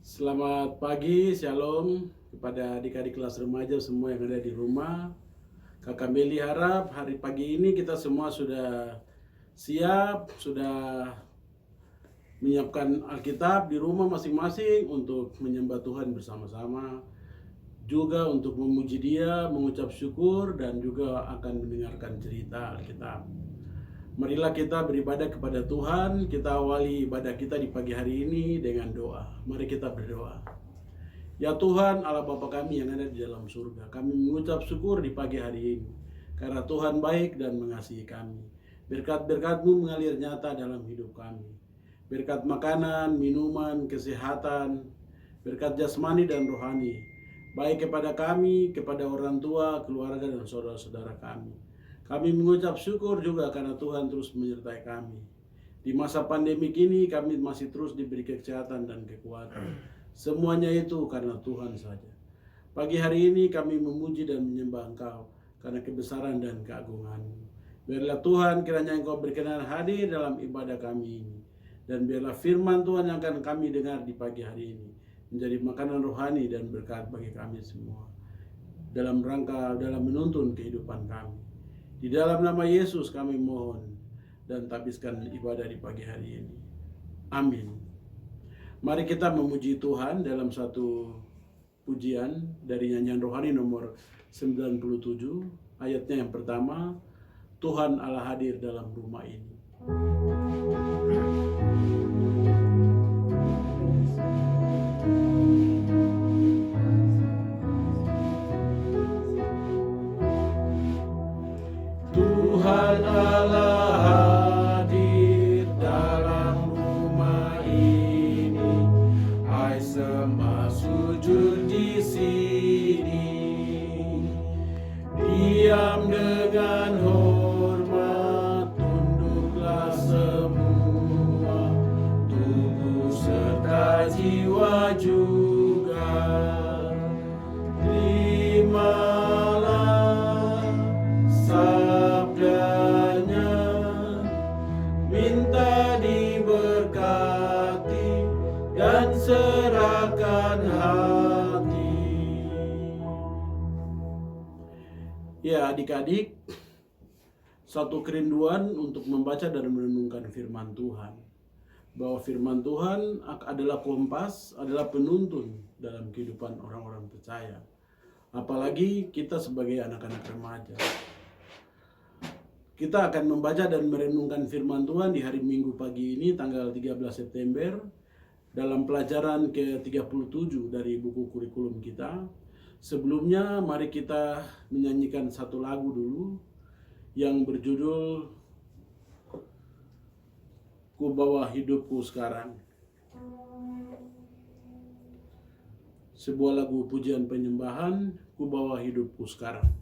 Selamat pagi, shalom kepada adik-adik kelas remaja semua yang ada di rumah. Kakak Meli harap hari pagi ini kita semua sudah siap, sudah menyiapkan Alkitab di rumah masing-masing untuk menyembah Tuhan bersama-sama. Juga untuk memuji Dia, mengucap syukur, dan juga akan mendengarkan cerita Alkitab. Marilah kita beribadah kepada Tuhan. Kita awali ibadah kita di pagi hari ini dengan doa. Mari kita berdoa. Ya Tuhan, Allah Bapa kami yang ada di dalam surga, kami mengucap syukur di pagi hari ini, karena Tuhan baik dan mengasihi kami. Berkat-berkat-Mu mengalir nyata dalam hidup kami. Berkat makanan, minuman, kesehatan, berkat jasmani dan rohani, baik kepada kami, kepada orang tua, keluarga, dan saudara-saudara kami. Kami mengucap syukur juga karena Tuhan terus menyertai kami. Di masa pandemi ini kami masih terus diberi kesehatan dan kekuatan. Semuanya itu karena Tuhan saja. Pagi hari ini kami memuji dan menyembah Engkau karena kebesaran dan keagungan-Mu. Biarlah Tuhan kiranya Engkau berkenan hadir dalam ibadah kami ini. Dan biarlah firman Tuhan yang akan kami dengar di pagi hari ini menjadi makanan rohani dan berkat bagi kami semua. Dalam menuntun kehidupan kami. Di dalam nama Yesus kami mohon dan tabiskan ibadah di pagi hari ini. Amin. Mari kita memuji Tuhan dalam satu pujian dari nyanyian rohani nomor 97, ayatnya yang pertama, Tuhan Allah hadir dalam rumah ini. Tuhan Allah hadir dalam rumah ini, hai sembah sujud di sini, diam dengan hormat, tunduklah semua, tubuh serta jiwa juga, terimalah sabdanya, minta diberkati dan serahkan hati. Ya adik-adik, satu kerinduan untuk membaca dan merenungkan firman Tuhan. Bahwa firman Tuhan adalah kompas, adalah penuntun dalam kehidupan orang-orang percaya. Apalagi kita sebagai anak-anak remaja. Kita akan membaca dan merenungkan firman Tuhan di hari Minggu pagi ini tanggal 13 September dalam pelajaran ke-37 dari buku kurikulum kita. Sebelumnya mari kita menyanyikan satu lagu dulu yang berjudul Ku Bawa Hidupku Sekarang. Sebuah lagu pujian penyembahan, Ku Bawa Hidupku Sekarang.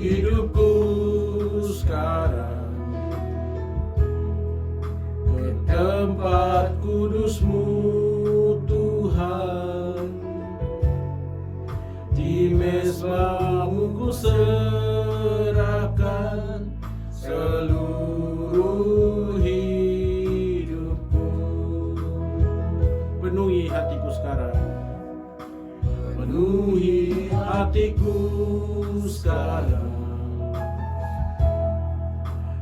Hidupku sekarang ke tempat kudus-Mu Tuhan, di mezbamu ku serahkan seluruh hidupku. Penuhi hatiku sekarang, penuhi hatiku sekarang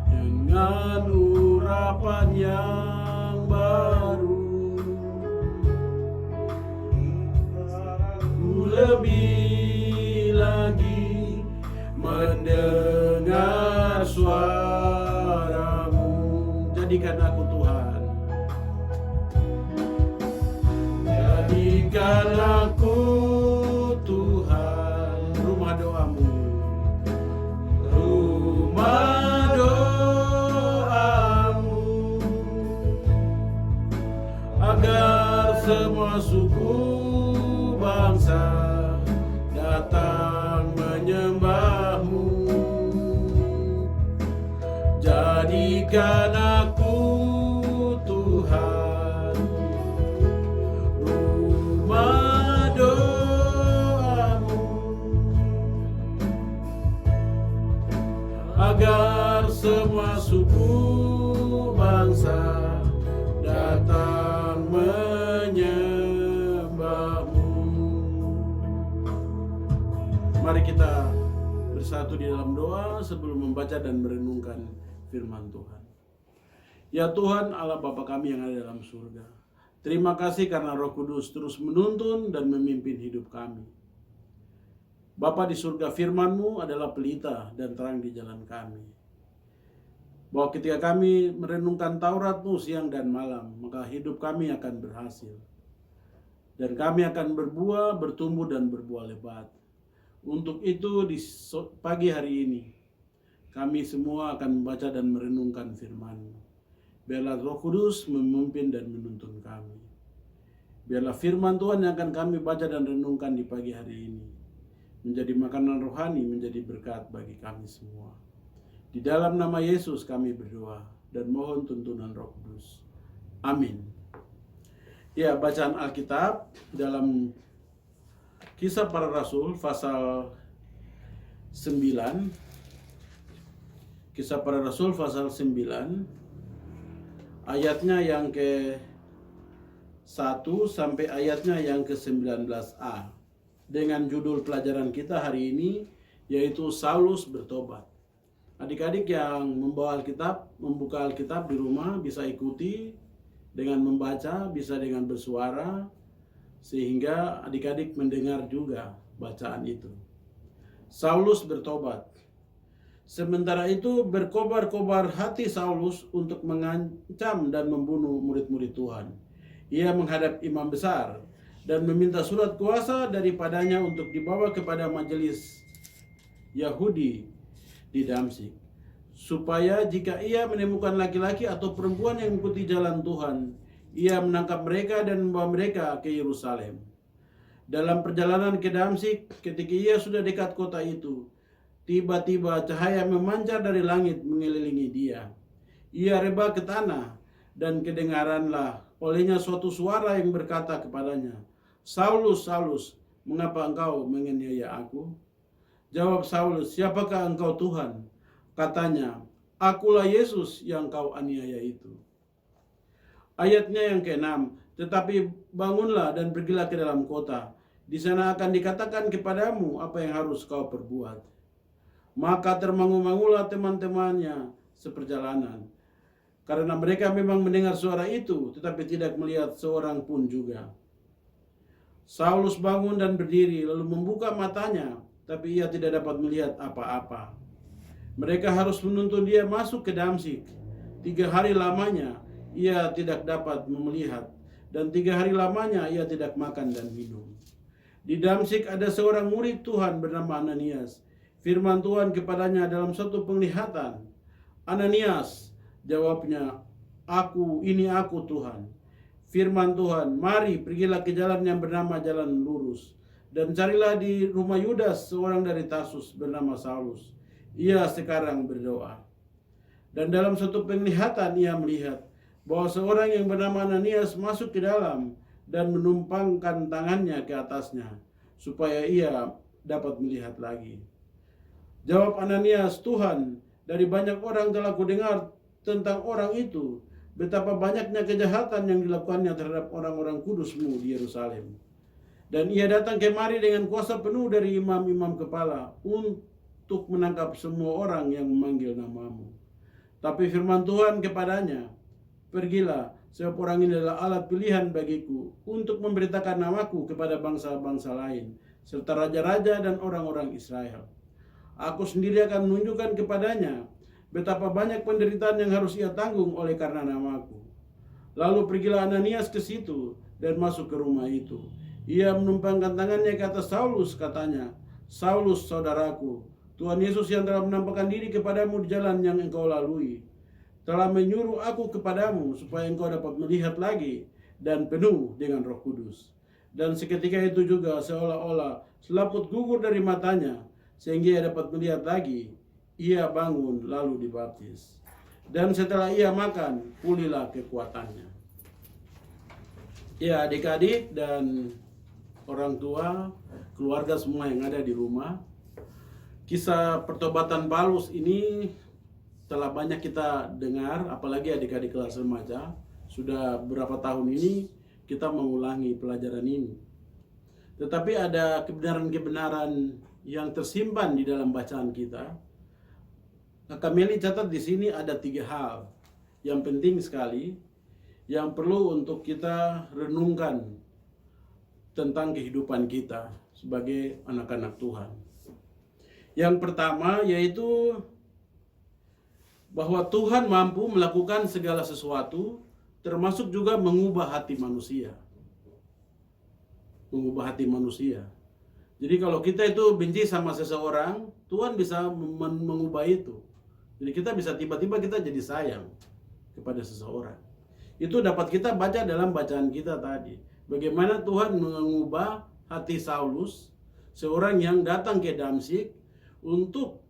dengan urapan yang baru. Ku lebih lagi mendengar suara-Mu. Jadikan aku Tuhan, jadikan aku Tuhan, rumah doa-Mu, rumah doa-Mu, agar semua suku bangsa datang menyembah-Mu. Jadikan aku semua suku bangsa datang menyembahmu. Mari kita bersatu di dalam doa sebelum membaca dan merenungkan firman Tuhan. Ya Tuhan Allah Bapa kami yang ada dalam surga, terima kasih karena Roh Kudus terus menuntun dan memimpin hidup kami. Bapa di surga, firman-Mu adalah pelita dan terang di jalan kami. Bahwa ketika kami merenungkan Taurat-Mu siang dan malam, maka hidup kami akan berhasil. Dan kami akan berbuah, bertumbuh dan berbuah lebat. Untuk itu di pagi hari ini, kami semua akan membaca dan merenungkan firman-Mu. Biarlah Roh Kudus memimpin dan menuntun kami. Biarlah firman Tuhan yang akan kami baca dan renungkan di pagi hari ini menjadi makanan rohani, menjadi berkat bagi kami semua. Di dalam nama Yesus kami berdoa dan mohon tuntunan Roh Kudus. Amin. Ya, bacaan Alkitab dalam Kisah Para Rasul pasal 9. Kisah Para Rasul pasal 9. Ayatnya yang ke-1 sampai ayatnya yang ke-19a. Dengan judul pelajaran kita hari ini yaitu Saulus bertobat. Adik-adik yang membawa Alkitab, membuka Alkitab di rumah bisa ikuti dengan membaca, bisa dengan bersuara, sehingga adik-adik mendengar juga bacaan itu. Saulus bertobat. Sementara itu berkobar-kobar hati Saulus untuk mengancam dan membunuh murid-murid Tuhan. Ia menghadap imam besar dan meminta surat kuasa daripadanya untuk dibawa kepada majelis Yahudi di Damsyik, supaya jika ia menemukan laki-laki atau perempuan yang mengikuti jalan Tuhan, ia menangkap mereka dan membawa mereka ke Yerusalem. Dalam perjalanan ke Damsyik, ketika ia sudah dekat kota itu, tiba-tiba cahaya memancar dari langit mengelilingi dia. Ia rebah ke tanah dan kedengaranlah olehnya suatu suara yang berkata kepadanya, "Saulus, Saulus, mengapa engkau menganiaya aku?" Jawab Saulus, "Siapakah engkau Tuhan?" Katanya, "Akulah Yesus yang kau aniaya itu." Ayatnya yang ke-6, "Tetapi bangunlah dan pergilah ke dalam kota. Di sana akan dikatakan kepadamu apa yang harus kau perbuat." Maka termangu-mangulah teman-temannya seperjalanan, karena mereka memang mendengar suara itu, tetapi tidak melihat seorang pun juga. Saulus bangun dan berdiri, lalu membuka matanya, tapi ia tidak dapat melihat apa-apa. Mereka harus menuntun dia masuk ke Damsyik. 3 hari lamanya ia tidak dapat melihat, dan 3 hari lamanya ia tidak makan dan minum. Di Damsyik ada seorang murid Tuhan bernama Ananias. Firman Tuhan kepadanya dalam satu penglihatan. "Ananias," jawabnya, Ini aku Tuhan." Firman Tuhan, "Mari pergilah ke jalan yang bernama Jalan Lurus, dan carilah di rumah Yudas seorang dari Tarsus bernama Saulus. Ia sekarang berdoa." Dan dalam satu penglihatan ia melihat bahwa seorang yang bernama Ananias masuk ke dalam dan menumpangkan tangannya ke atasnya, supaya ia dapat melihat lagi. Jawab Ananias, "Tuhan, dari banyak orang telah kudengar tentang orang itu, betapa banyaknya kejahatan yang dilakukannya terhadap orang-orang kudus-Mu di Yerusalem. Dan ia datang kemari dengan kuasa penuh dari imam-imam kepala untuk menangkap semua orang yang memanggil nama-Mu. Tapi firman Tuhan kepadanya, Pergilah, sebab orang ini adalah alat pilihan bagiku untuk memberitakan namaku kepada bangsa-bangsa lain, serta raja-raja dan orang-orang Israel. Aku sendiri akan menunjukkan kepadanya betapa banyak penderitaan yang harus ia tanggung oleh karena namaku." Lalu pergilah Ananias ke situ dan masuk ke rumah itu. Ia menumpangkan tangannya ke atas Saulus, katanya, "Saulus, saudaraku, Tuhan Yesus yang telah menampakkan diri kepadamu di jalan yang engkau lalui, telah menyuruh aku kepadamu supaya engkau dapat melihat lagi dan penuh dengan Roh Kudus." Dan seketika itu juga seolah-olah selaput gugur dari matanya, sehingga ia dapat melihat lagi. Ia bangun lalu dibaptis. Dan setelah ia makan, pulihlah kekuatannya. Ya, adik-adik dan orang tua, keluarga semua yang ada di rumah, kisah pertobatan Paulus ini telah banyak kita dengar, apalagi adik-adik kelas remaja, sudah berapa tahun ini kita mengulangi pelajaran ini. Tetapi ada kebenaran-kebenaran yang tersimpan di dalam bacaan kita. Kakak Meli catat di sini ada 3 hal yang penting sekali yang perlu untuk kita renungkan tentang kehidupan kita sebagai anak-anak Tuhan. Yang pertama yaitu bahwa Tuhan mampu melakukan segala sesuatu, termasuk juga mengubah hati manusia. Mengubah hati manusia. Jadi kalau kita itu benci sama seseorang, Tuhan bisa mengubah itu. Jadi kita bisa tiba-tiba kita jadi sayang kepada seseorang. Itu dapat kita baca dalam bacaan kita tadi. Bagaimana Tuhan mengubah hati Saulus, seorang yang datang ke Damsyik untuk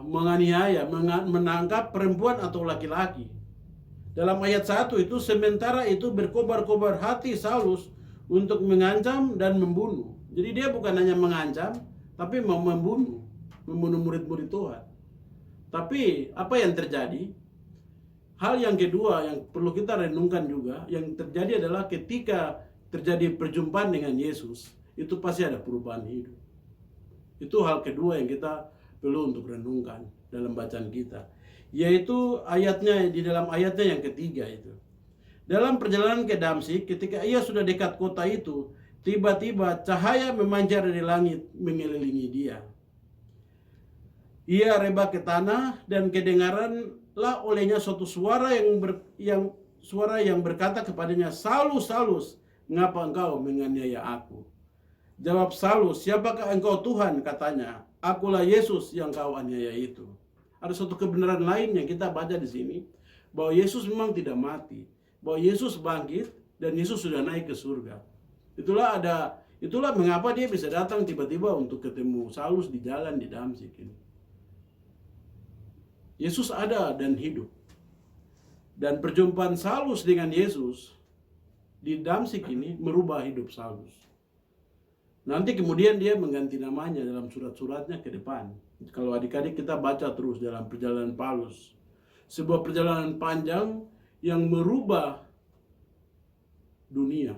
menganiaya, menangkap perempuan atau laki-laki. Dalam ayat 1 itu, sementara itu berkobar-kobar hati Saulus untuk mengancam dan membunuh. Jadi dia bukan hanya mengancam, tapi mau membunuh murid-murid Tuhan. Tapi apa yang terjadi? Hal yang kedua yang perlu kita renungkan juga, yang terjadi adalah ketika terjadi perjumpaan dengan Yesus, itu pasti ada perubahan hidup. Itu hal kedua yang kita perlu untuk renungkan dalam bacaan kita. Yaitu ayatnya, di dalam ayatnya yang ketiga itu. Dalam perjalanan ke Damsyik, ketika ia sudah dekat kota itu, tiba-tiba cahaya memancar dari langit mengelilingi dia. Ia rebah ke tanah dan kedengaranlah olehnya suatu suara yang berkata kepadanya, "Saulus, Saulus, mengapa engkau menganiaya aku?" Jawab Saulus, "Siapakah engkau Tuhan?" Katanya, "Akulah Yesus yang kau aniaya itu." Ada suatu kebenaran lain yang kita baca di sini, bahwa Yesus memang tidak mati, bahwa Yesus bangkit dan Yesus sudah naik ke surga. Itulah mengapa dia bisa datang tiba-tiba untuk ketemu Saulus di jalan di Damsyik ini. Yesus ada dan hidup. Dan perjumpaan Saulus dengan Yesus di Damsyik ini merubah hidup Saulus. Nanti kemudian dia mengganti namanya dalam surat-suratnya ke depan. Kalau adik-adik kita baca terus dalam perjalanan Paulus. Sebuah perjalanan panjang yang merubah dunia.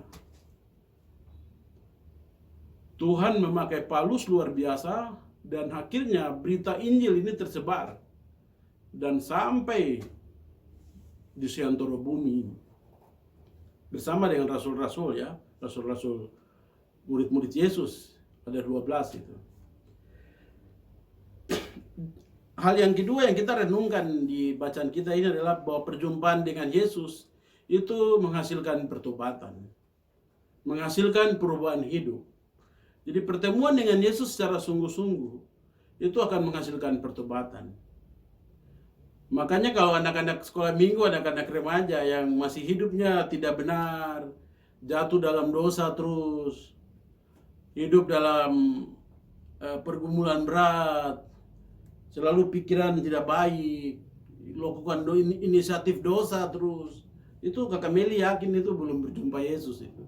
Tuhan memakai Paulus luar biasa dan akhirnya berita Injil ini tersebar. Dan sampai di seantero bumi bersama dengan rasul-rasul ya, rasul-rasul murid-murid Yesus, ada 12 itu. Hal yang kedua yang kita renungkan di bacaan kita ini adalah bahwa perjumpaan dengan Yesus itu menghasilkan pertobatan, menghasilkan perubahan hidup. Jadi pertemuan dengan Yesus secara sungguh-sungguh itu akan menghasilkan pertobatan. Makanya kalau anak-anak sekolah minggu, anak-anak remaja yang masih hidupnya tidak benar, jatuh dalam dosa terus, hidup dalam pergumulan berat, selalu pikiran tidak baik, lakukan inisiatif dosa terus, itu Kakak Meli yakin itu belum berjumpa Yesus itu.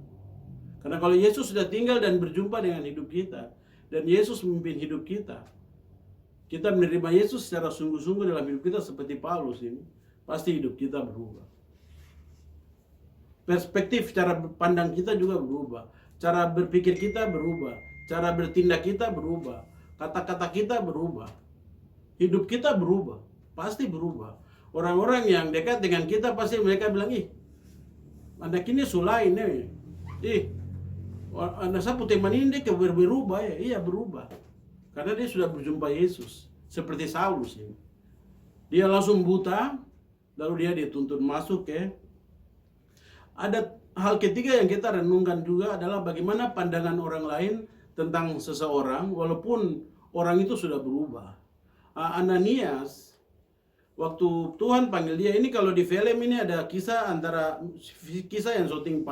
Karena kalau Yesus sudah tinggal dan berjumpa dengan hidup kita, dan Yesus memimpin hidup kita menerima Yesus secara sungguh-sungguh dalam hidup kita seperti Paulus ini, pasti hidup kita berubah. Perspektif cara pandang kita juga berubah, cara berpikir kita berubah, cara bertindak kita berubah, kata-kata kita berubah, hidup kita berubah, pasti berubah. Orang-orang yang dekat dengan kita pasti mereka bilang, "Ih, anak ini sulai nih, anak saya teman ini dia berubah ya." Iya berubah, karena dia sudah berjumpa Yesus. Seperti Saulus ini, dia langsung buta, lalu dia dituntun masuk ke. Ada hal ketiga yang kita renungkan juga adalah bagaimana pandangan orang lain tentang seseorang walaupun orang itu sudah berubah. Ananias, waktu Tuhan panggil dia, ini kalau di film ini ada kisah antara kisah yang syuting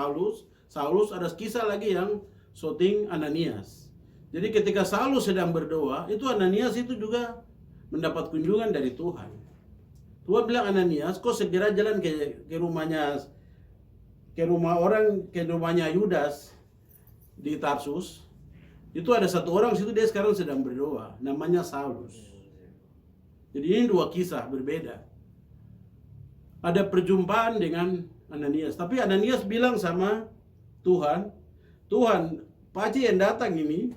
Saulus, ada kisah lagi yang syuting Ananias. Jadi ketika Saulus sedang berdoa, itu Ananias itu juga mendapat kunjungan dari Tuhan. Tuhan bilang, "Ananias, kau segera jalan ke rumahnya Yudas di Tarsus. Itu ada satu orang situ, dia sekarang sedang berdoa, namanya Saulus." Jadi ini dua kisah berbeda. Ada perjumpaan dengan Ananias, tapi Ananias bilang sama Tuhan, Tuhan, Paci yang datang ini,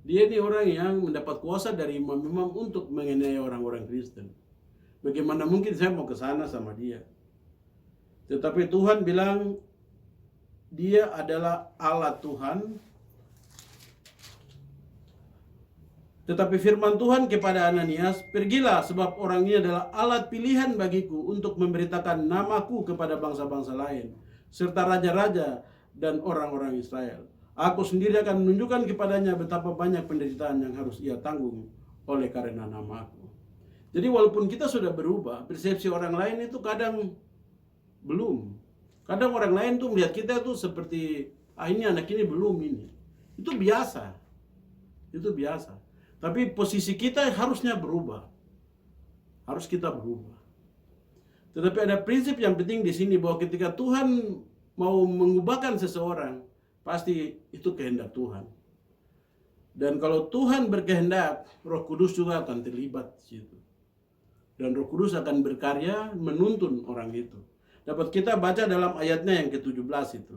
dia ini orang yang mendapat kuasa dari imam-imam untuk menganiaya orang-orang Kristen. Bagaimana mungkin saya mau ke sana sama dia? Tetapi Tuhan bilang, dia adalah alat Tuhan. Tetapi firman Tuhan kepada Ananias, pergilah sebab orang ini adalah alat pilihan bagiku untuk memberitakan namaku kepada bangsa-bangsa lain, serta raja-raja dan orang-orang Israel. Aku sendiri akan menunjukkan kepadanya betapa banyak penderitaan yang harus ia tanggung oleh karena namaku. Jadi walaupun kita sudah berubah, persepsi orang lain itu kadang belum. Kadang orang lain tuh melihat kita tuh seperti, ini anak ini belum ini. Itu biasa. Itu biasa. Tapi posisi kita harusnya berubah. Harus kita berubah. Tetapi ada prinsip yang penting di sini, bahwa ketika Tuhan mau mengubahkan seseorang, pasti itu kehendak Tuhan. Dan kalau Tuhan berkehendak, Roh Kudus juga akan terlibat di situ. Dan Roh Kudus akan berkarya menuntun orang itu. Dapat kita baca dalam ayatnya yang ke-17 itu.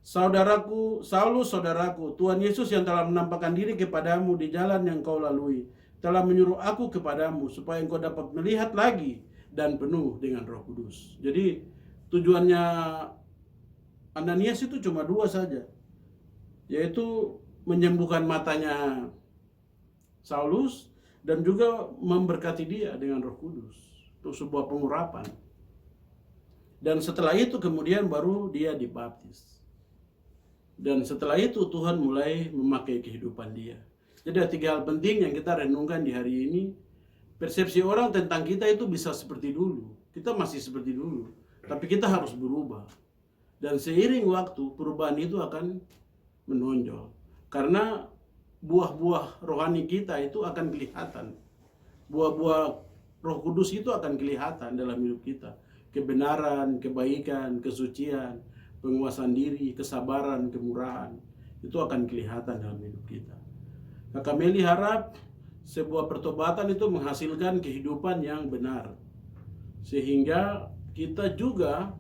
Saudaraku, Saulus saudaraku, Tuhan Yesus yang telah menampakkan diri kepadamu di jalan yang kau lalui, telah menyuruh aku kepadamu supaya engkau dapat melihat lagi dan penuh dengan Roh Kudus. Jadi tujuannya Ananias itu cuma dua saja, yaitu menyembuhkan matanya Saulus dan juga memberkati dia dengan Roh Kudus. Itu sebuah pengurapan. Dan setelah itu kemudian baru dia dibaptis. Dan setelah itu Tuhan mulai memakai kehidupan dia. Jadi ada tiga hal penting yang kita renungkan di hari ini. Persepsi orang tentang kita itu bisa seperti dulu. Kita masih seperti dulu. Tapi kita harus berubah. Dan seiring waktu perubahan itu akan menonjol. Karena buah-buah rohani kita itu akan kelihatan. Buah-buah Roh Kudus itu akan kelihatan dalam hidup kita. Kebenaran, kebaikan, kesucian, penguasaan diri, kesabaran, kemurahan, itu akan kelihatan dalam hidup kita. Kakak Meli harap sebuah pertobatan itu menghasilkan kehidupan yang benar, sehingga kita juga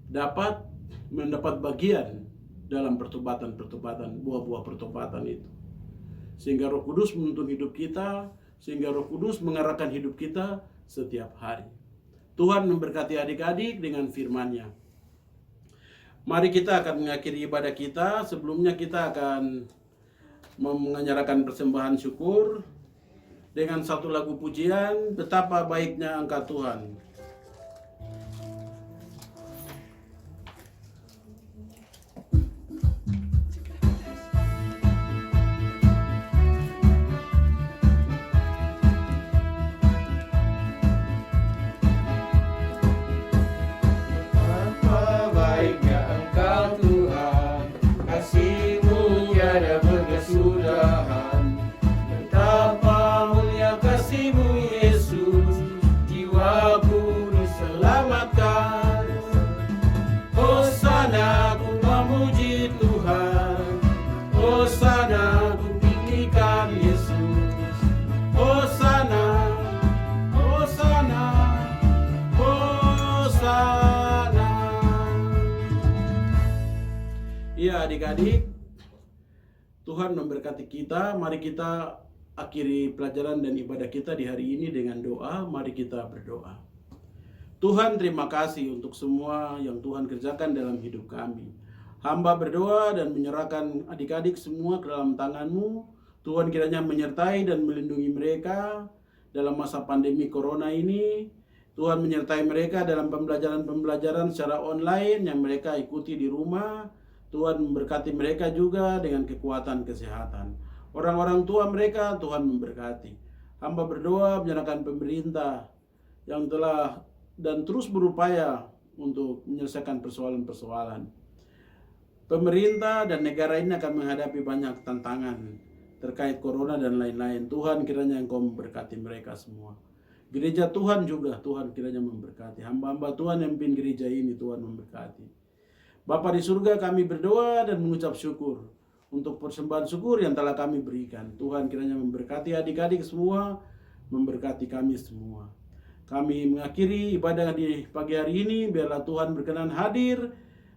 dapat mendapat bagian dalam pertobatan-pertobatan, buah-buah pertobatan itu. Sehingga Roh Kudus menuntun hidup kita, sehingga Roh Kudus mengarahkan hidup kita setiap hari. Tuhan memberkati adik-adik dengan firman-Nya. Mari kita akan mengakhiri ibadah kita. Sebelumnya kita akan menyerahkan persembahan syukur dengan satu lagu pujian, Betapa Baiknya Engkau Tuhan. Ya adik-adik, Tuhan memberkati kita. Mari kita akhiri pelajaran dan ibadah kita di hari ini dengan doa. Mari kita berdoa. Tuhan, terima kasih untuk semua yang Tuhan kerjakan dalam hidup kami. Hamba berdoa dan menyerahkan adik-adik semua ke dalam tangan-Mu. Tuhan kiranya menyertai dan melindungi mereka dalam masa pandemi corona ini. Tuhan menyertai mereka dalam pembelajaran-pembelajaran secara online yang mereka ikuti di rumah. Tuhan memberkati mereka juga dengan kekuatan kesehatan. Orang-orang tua mereka Tuhan memberkati. Hamba berdoa menyerahkan pemerintah yang telah dan terus berupaya untuk menyelesaikan persoalan-persoalan. Pemerintah dan negara ini akan menghadapi banyak tantangan terkait corona dan lain-lain. Tuhan kiranya Engkau memberkati mereka semua. Gereja Tuhan juga Tuhan kiranya memberkati. Hamba-hamba Tuhan yang pimpin gereja ini Tuhan memberkati. Bapa di surga, kami berdoa dan mengucap syukur untuk persembahan syukur yang telah kami berikan. Tuhan kiranya memberkati adik-adik semua memberkati kami semua. Kami mengakhiri ibadah di pagi hari ini, biarlah Tuhan berkenan hadir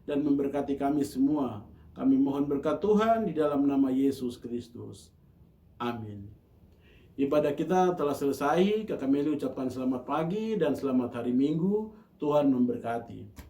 dan memberkati kami semua. Kami mohon berkat Tuhan di dalam nama Yesus Kristus. Amin. Ibadah kita telah selesai. Kakak Meli ucapkan selamat pagi dan selamat hari Minggu. Tuhan memberkati.